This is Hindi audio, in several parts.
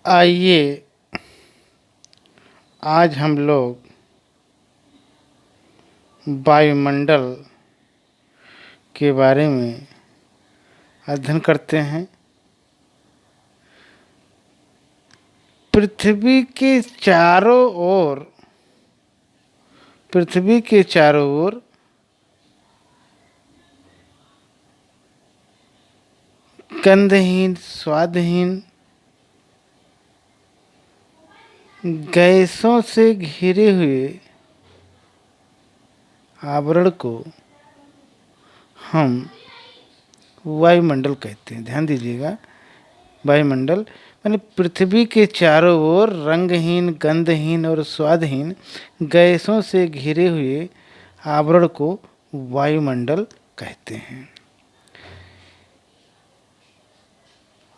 आइए आज हम लोग वायुमंडल के बारे में अध्ययन करते हैं। पृथ्वी के चारों ओर गंधहीन, स्वादहीन गैसों से घिरे हुए आवरण को हम वायुमंडल कहते हैं। ध्यान दीजिएगा, वायुमंडल माने पृथ्वी के चारों ओर रंगहीन, गंधहीन और स्वादहीन गैसों से घिरे हुए आवरण को वायुमंडल कहते हैं।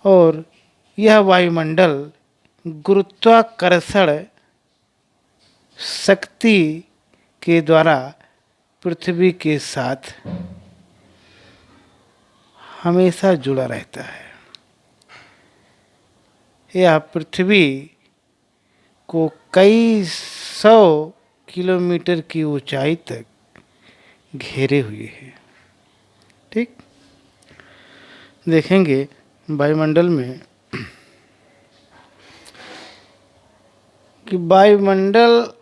और यह वायुमंडल गुरुत्वाकर्षण शक्ति के द्वारा पृथ्वी के साथ हमेशा जुड़ा रहता है। यह पृथ्वी को कई 100 किलोमीटर की ऊंचाई तक घेरे हुए है। ठीक, देखेंगे वायुमंडल में कि वायुमंडल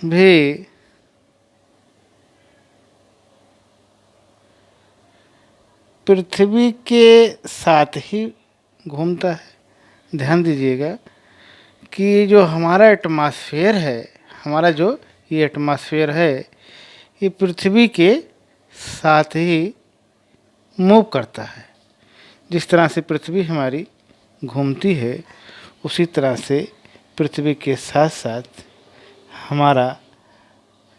भी पृथ्वी के साथ ही घूमता है। ध्यान दीजिएगा कि जो हमारा एटमॉस्फेयर है, हमारा जो ये एटमॉस्फेयर है, ये पृथ्वी के साथ ही मूव करता है। जिस तरह से पृथ्वी हमारी घूमती है, उसी तरह से पृथ्वी के साथ साथ हमारा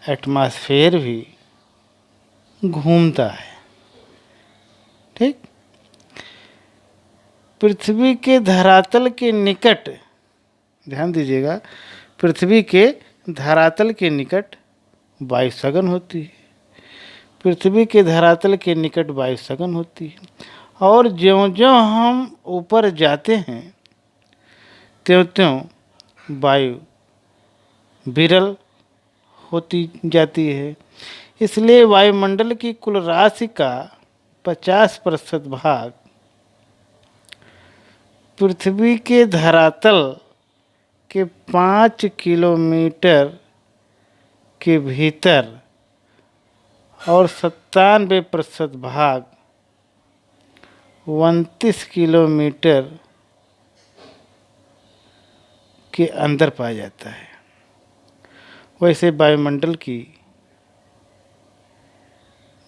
एटमॉस्फेयर भी घूमता है। ठीक, पृथ्वी के धरातल के निकट, ध्यान दीजिएगा, पृथ्वी के धरातल के निकट वायु सघन होती है। पृथ्वी के धरातल के निकट वायु सघन होती है, और ज्यों-ज्यों हम ऊपर जाते हैं त्यों-त्यों वायु विरल होती जाती है। इसलिए वायुमंडल की कुल राशि का 50% भाग पृथ्वी के धरातल के 5 किलोमीटर के भीतर और 97% भाग 29 किलोमीटर के अंदर पाया जाता है। वैसे वायुमंडल की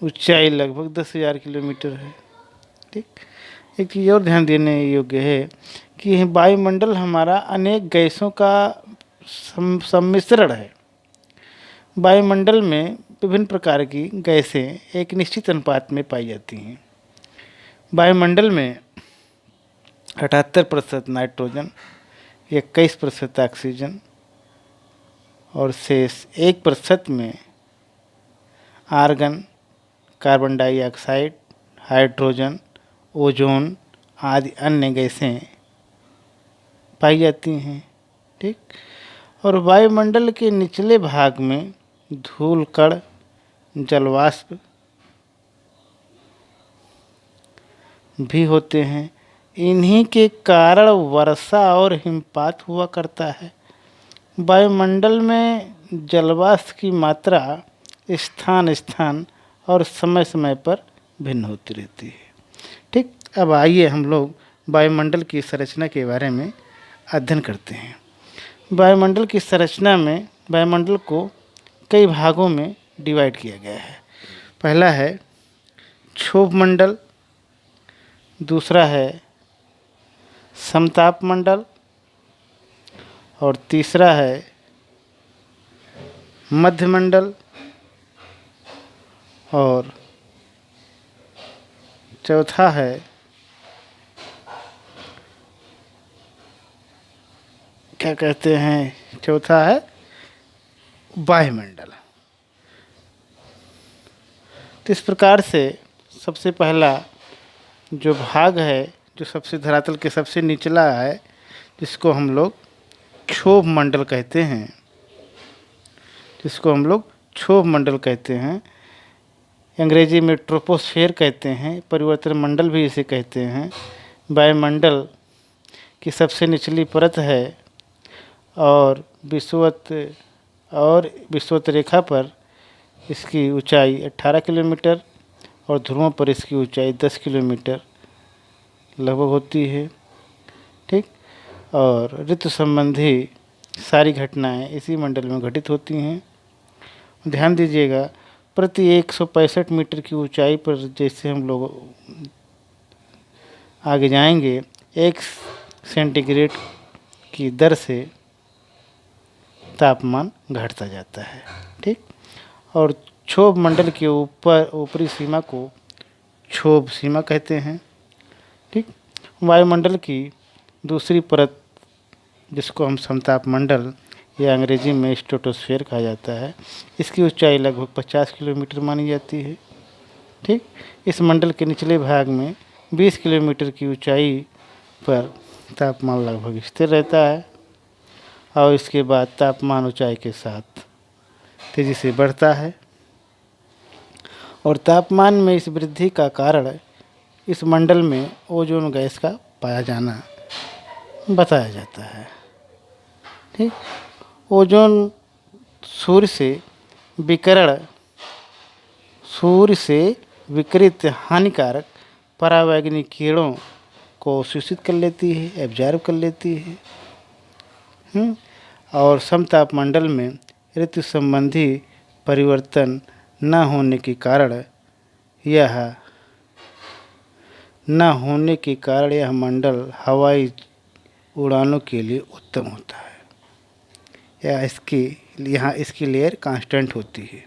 ऊंचाई लगभग 10,000 किलोमीटर है। ठीक, एक चीज़ और ध्यान देने योग्य है कि वायुमंडल हमारा अनेक गैसों का सम्मिश्रण है। वायुमंडल में विभिन्न प्रकार की गैसें एक निश्चित अनुपात में पाई जाती हैं। वायुमंडल में 78% नाइट्रोजन, 21% ऑक्सीजन और शेष 1% में argon, carbon dioxide, hydrogen, ozone आदि अन्य गैसें पाई जाती हैं। ठीक, और वायुमंडल के निचले भाग में धूल कण, जलवाष्प भी होते हैं। इन्हीं के कारण वर्षा और हिमपात हुआ करता है। वायुमंडल में जलवाष्प की मात्रा स्थान स्थान और समय समय पर भिन्न होती रहती है। ठीक, अब आइए हम लोग वायुमंडल की संरचना के बारे में अध्ययन करते हैं। वायुमंडल की संरचना में वायुमंडल को कई भागों में डिवाइड किया गया है। पहला है क्षोभ मंडल, दूसरा है समताप मंडल, और तीसरा है मध्यमंडल, और चौथा है क्या कहते हैं, चौथा है वायुमंडल। तो इस प्रकार से सबसे पहला जो भाग है जो सबसे धरातल के सबसे निचला है, जिसको हम लोग क्षोभ मंडल कहते हैं, जिसको हम लोग क्षोभ मंडल कहते हैं। अंग्रेजी में ट्रोपोस्फेयर कहते हैं, परिवर्तन मंडल भी इसे कहते हैं। वायुमंडल की सबसे निचली परत है और विषुवत रेखा पर इसकी ऊंचाई 18 किलोमीटर और ध्रुवों पर इसकी ऊंचाई 10 किलोमीटर लगभग होती है। ठीक। और ऋतु संबंधी सारी घटनाएं इसी मंडल में घटित होती हैं। ध्यान दीजिएगा, प्रति 165 मीटर की ऊंचाई पर जैसे हम लोग आगे जाएंगे, 1 सेंटीग्रेड की दर से तापमान घटता जाता है। ठीक। और क्षोभ मंडल के ऊपरी सीमा को क्षोभ सीमा कहते हैं। ठीक। वायुमंडल की दूसरी परत, जिसको हम समताप मंडल या अंग्रेजी में स्ट्रेटोस्फेयर कहा जाता है, इसकी ऊंचाई लगभग 50 किलोमीटर मानी जाती है। ठीक। इस मंडल के निचले भाग में 20 किलोमीटर की ऊंचाई पर तापमान लगभग स्थिर रहता है और इसके बाद तापमान ऊंचाई के साथ तेज़ी से बढ़ता है। और तापमान में इस वृद्धि का कारण इस मंडल में ओजोन गैस का पाया जाना बताया जाता है। ठीक। ओजोन सूर्य से विकिरित हानिकारक परावैंगनी किरणों को अवशोषित कर लेती है, एब्जॉर्ब कर लेती है। और समताप मंडल में ऋतु संबंधी परिवर्तन न होने के कारण यह मंडल हवाई उड़ानों के लिए उत्तम होता है। यहाँ इसकी लेयर कांस्टेंट होती है।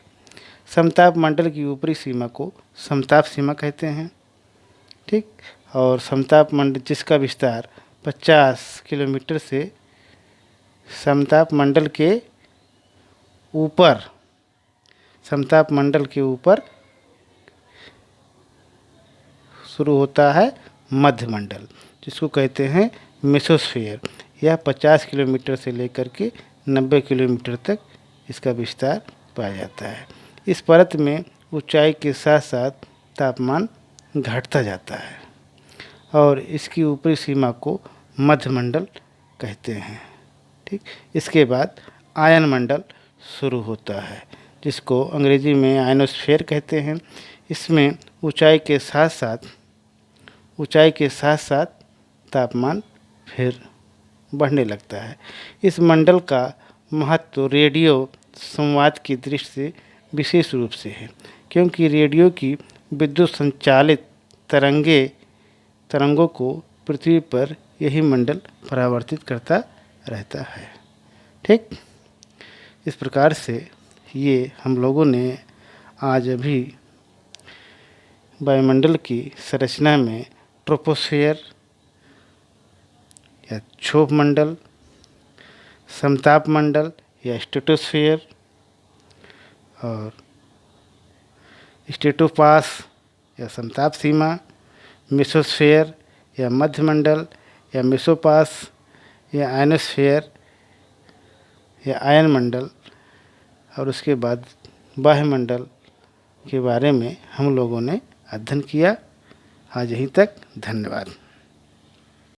समताप मंडल की ऊपरी सीमा को समताप सीमा कहते हैं। ठीक। और समताप मंडल जिसका विस्तार 50 किलोमीटर से समताप मंडल के ऊपर शुरू होता है मध्य मंडल, जिसको कहते हैं मेसोस्फीयर। यह 50 किलोमीटर से लेकर के 90 किलोमीटर तक इसका विस्तार पाया जाता है। इस परत में ऊंचाई के साथ साथ तापमान घटता जाता है और इसकी ऊपरी सीमा को मध्य मंडल कहते हैं। ठीक। इसके बाद आयन मंडल शुरू होता है, जिसको अंग्रेजी में आयनोस्फीयर कहते हैं। इसमें ऊंचाई के साथ साथ तापमान फिर बढ़ने लगता है। इस मंडल का महत्व रेडियो संवाद की दृष्टि से विशेष रूप से है, क्योंकि रेडियो की विद्युत संचालित तरंगों को पृथ्वी पर यही मंडल परावर्तित करता रहता है। ठीक। इस प्रकार से ये हम लोगों ने आज अभी वायुमंडल की संरचना में ट्रोपोस्फियर या क्षोभ मंडल, समताप मंडल या स्ट्रेटोस्फियर और स्ट्रेटोपास या समताप सीमा, मेसोस्फेयर या मध्य मंडल या मेसोपास या आयनोस्फेयर या आयन मंडल और उसके बाद बाह्यमंडल के बारे में हम लोगों ने अध्ययन किया। आज यहीं तक। धन्यवाद।